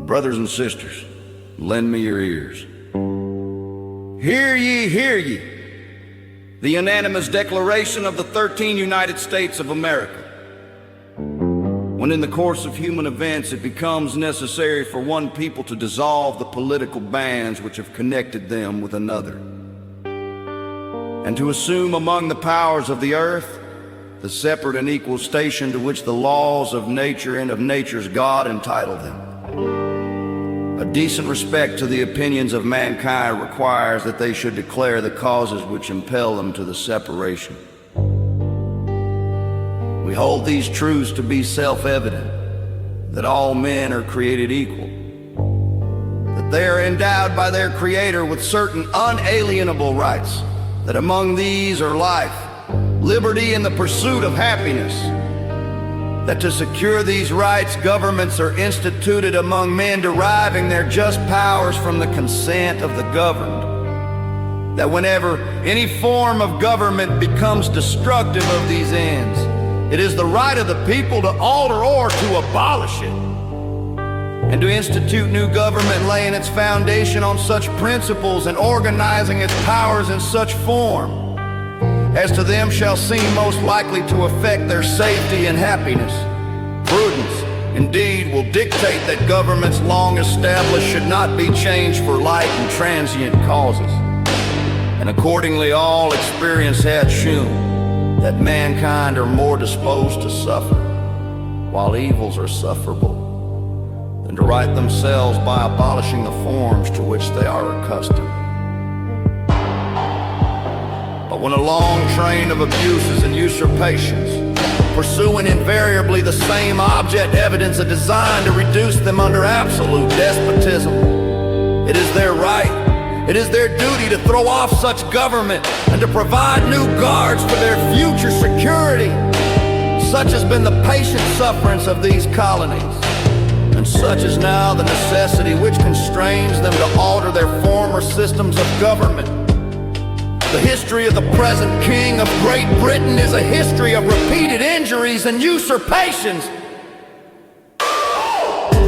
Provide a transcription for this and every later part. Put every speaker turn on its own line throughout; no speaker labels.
brothers and sisters, lend me your ears. Hear ye, the unanimous declaration of the 13 United States of America. When in the course of human events it becomes necessary for one people to dissolve the political bands which have connected them with another, and to assume among the powers of the earth the separate and equal station to which the laws of nature and of nature's God entitle them. A decent respect to the opinions of mankind requires that they should declare the causes which impel them to the separation. We hold these truths to be self-evident, that all men are created equal, that they are endowed by their Creator with certain unalienable rights, that among these are life, liberty, and the pursuit of happiness, that to secure these rights, governments are instituted among men deriving their just powers from the consent of the governed, that whenever any form of government becomes destructive of these ends, it is the right of the people to alter or to abolish it, and to institute new government laying its foundation on such principles and organizing its powers in such form as to them shall seem most likely to affect their safety and happiness. Prudence, indeed, will dictate that governments long established should not be changed for light and transient causes. And accordingly all experience hath shewn that mankind are more disposed to suffer, while evils are sufferable, than to right themselves by abolishing the forms to which they are accustomed. But when a long train of abuses and usurpations, pursuing invariably the same object, evidence a design to reduce them under absolute despotism, it is their right, it is their duty to throw off such government and to provide new guards for their future security. Such has been the patient sufferance of these colonies, and such is now the necessity which constrains them to alter their former systems of government. The history of the present King of Great Britain is a history of repeated injuries and usurpations,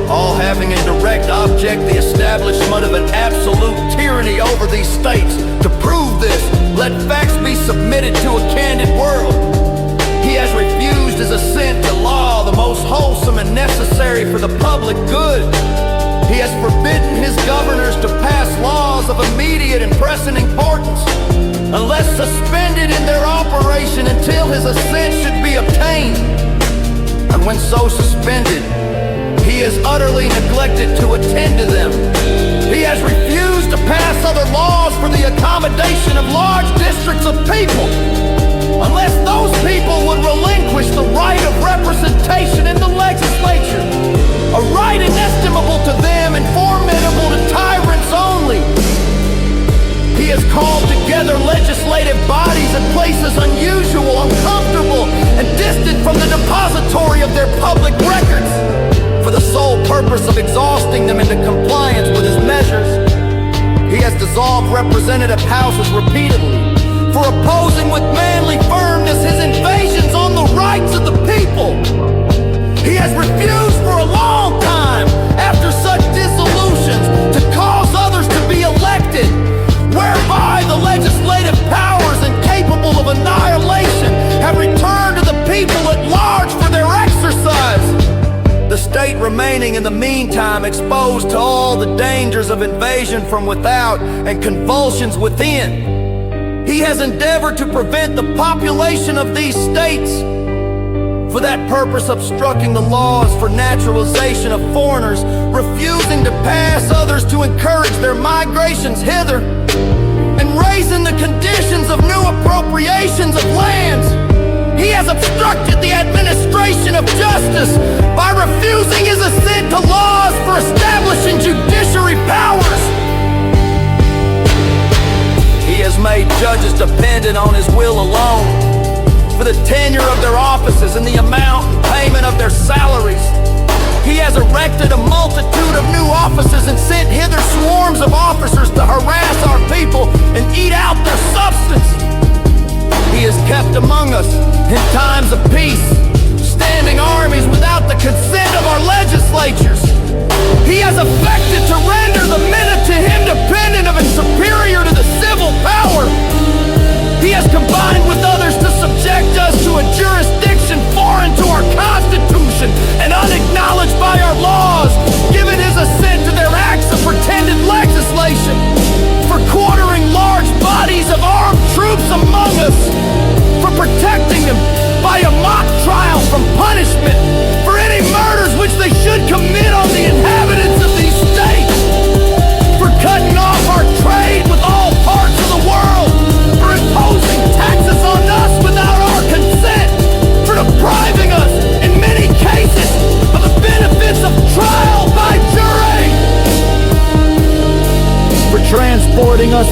all having in direct object the establishment of an absolute tyranny over these states. To prove this, let facts be submitted to a candid world. He has refused his assent to law, the most wholesome and necessary for the public good. He has forbidden his governors to pass laws of immediate and pressing importance, unless suspended in their operation until his assent should be obtained. And when so suspended, he has utterly neglected to attend to them. He has refused to pass other laws for the accommodation of large districts of people, unless those people would relinquish the right of representation in the legislature, a right inestimable to them and formidable to tyrants only. He has called together legislative bodies in places unusual, uncomfortable, and distant from the depository of their public records, for the sole purpose of exhausting them into compliance with his measures. He has dissolved representative houses repeatedly, for opposing with manly firmness his invasions on the rights of the people. He has refused for a long time, after such dissolutions, to cause others to be elected, whereby the legislative powers incapable of annihilation have returned to the people at large for their exercise, the state remaining in the meantime exposed to all the dangers of invasion from without and convulsions within. He has endeavored to prevent the population of these states, for that purpose obstructing the laws for naturalization of foreigners, refusing to pass others to encourage their migrations hither, and raising the conditions of new appropriations of lands. He has obstructed the administration of justice by refusing his assent to laws for establishing judiciary powers. He has made judges dependent on his will alone for the tenure of their offices and the amount and payment of their salaries. He has erected a multitude of new offices and sent hither swarms of officers to harass our people and eat out their substance. He has kept among us, in times of peace, standing armies without the consent of our legislatures. He has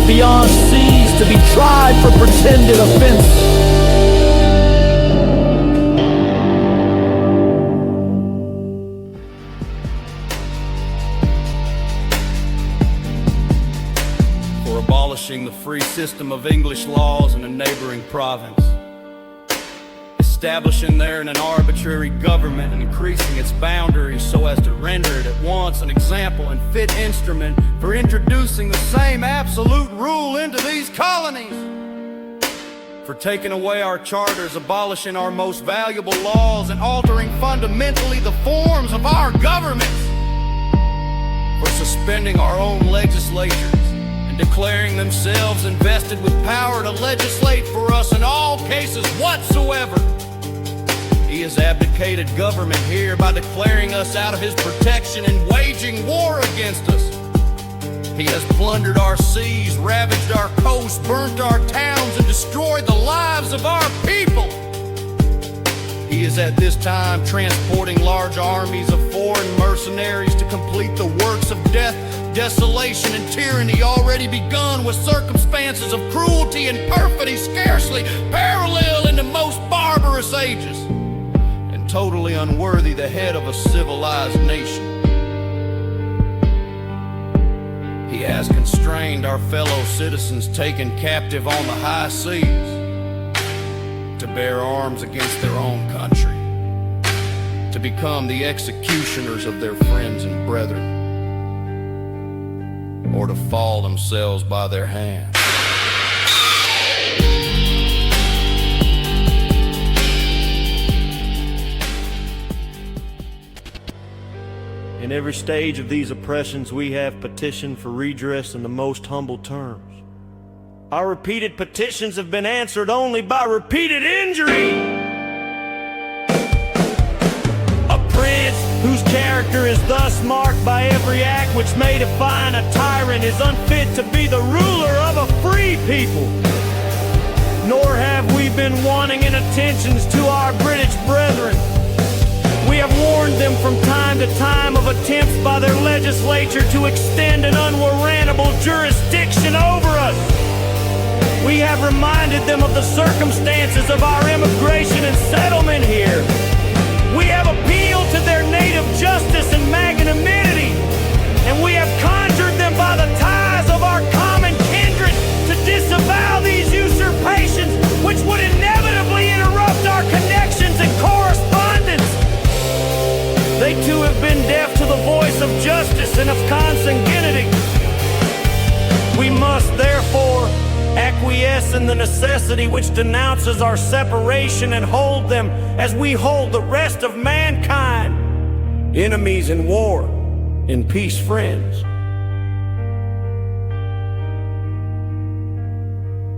beyond seas to be tried for pretended offense. Abolishing the free system of English laws in a neighboring province, establishing there an arbitrary government and increasing its boundaries so as to render it at once an example and fit instrument for introducing the same absolute rule into these colonies, for taking away our charters, abolishing our most valuable laws, and altering fundamentally the forms of our governments, for suspending our own legislatures, declaring themselves invested with power to legislate for us in all cases whatsoever. He has abdicated government here by declaring us out of his protection and waging war against us. He has plundered our seas, ravaged our coasts, burnt our towns, and destroyed the lives of our people. He is at this time transporting large armies of foreign mercenaries to complete the works of death, desolation, and tyranny already begun, with circumstances of cruelty and perfidy scarcely parallel in the most barbarous ages, and totally unworthy the head of a civilized nation. He has constrained our fellow citizens taken captive on the high seas to bear arms against their own country, to become the executioners of their friends and brethren, or to fall themselves by their hands. In every stage of these oppressions, we have petitioned for redress in the most humble terms. Our repeated petitions have been answered only by repeated injury. A prince whose character is thus marked by every act which may define a tyrant is unfit to be the ruler of a free people. Nor have we been wanting in attentions to our British brethren. We have warned them from time to time of attempts by their legislature to extend an unwarrantable jurisdiction over us. We have reminded them of the circumstances of our immigration and settlement here. We have appealed to their native justice and magnanimity, and we have conjured them by the ties of our common kindred to disavow these usurpations, which would inevitably interrupt our connections and correspondence. They too have been deaf to the voice of justice and of consanguinity. We must therefore acquiesce in the necessity which denounces our separation and hold them as we hold the rest of mankind, enemies in war, in peace friends.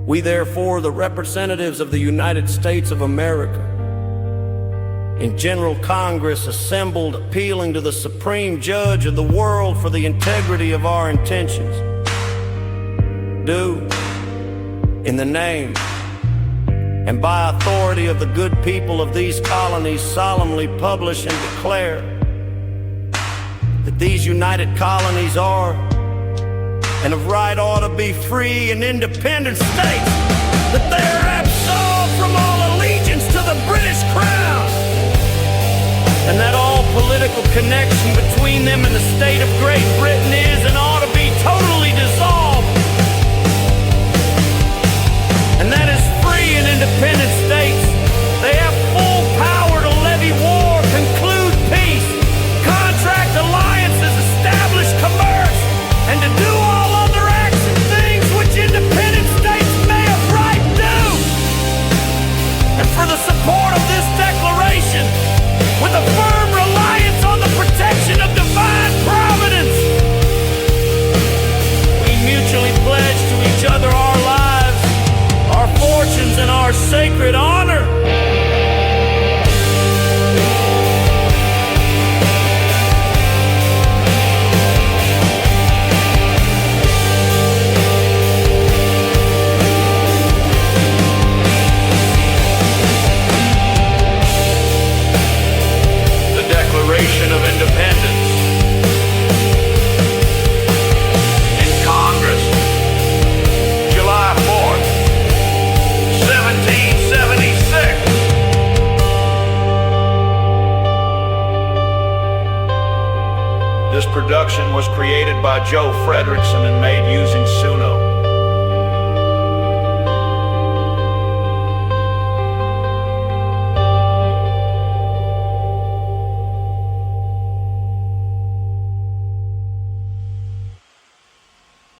We therefore, the representatives of the United States of America, in General Congress assembled, appealing to the Supreme Judge of the world for the integrity of our intentions, do, in the name and by authority of the good people of these colonies, solemnly publish and declare that these united colonies are, and of right ought to be, free and independent states, that they are absolved from all allegiance to the British Crown, and that all political connection between them and the state of Great Britain is and ought to be totally dissolved, and that as free and independent states, they have full power to levy war, conclude peace, contract alliances, establish commerce, and to do all other acts and things which independent states may have right to do. And for the support of this declaration, with a firm reliance on the protection of divine providence, we mutually pledge to each other our lives, our fortunes, and our sacred honor.
This production was created by Joe Fredrickson and made using Suno.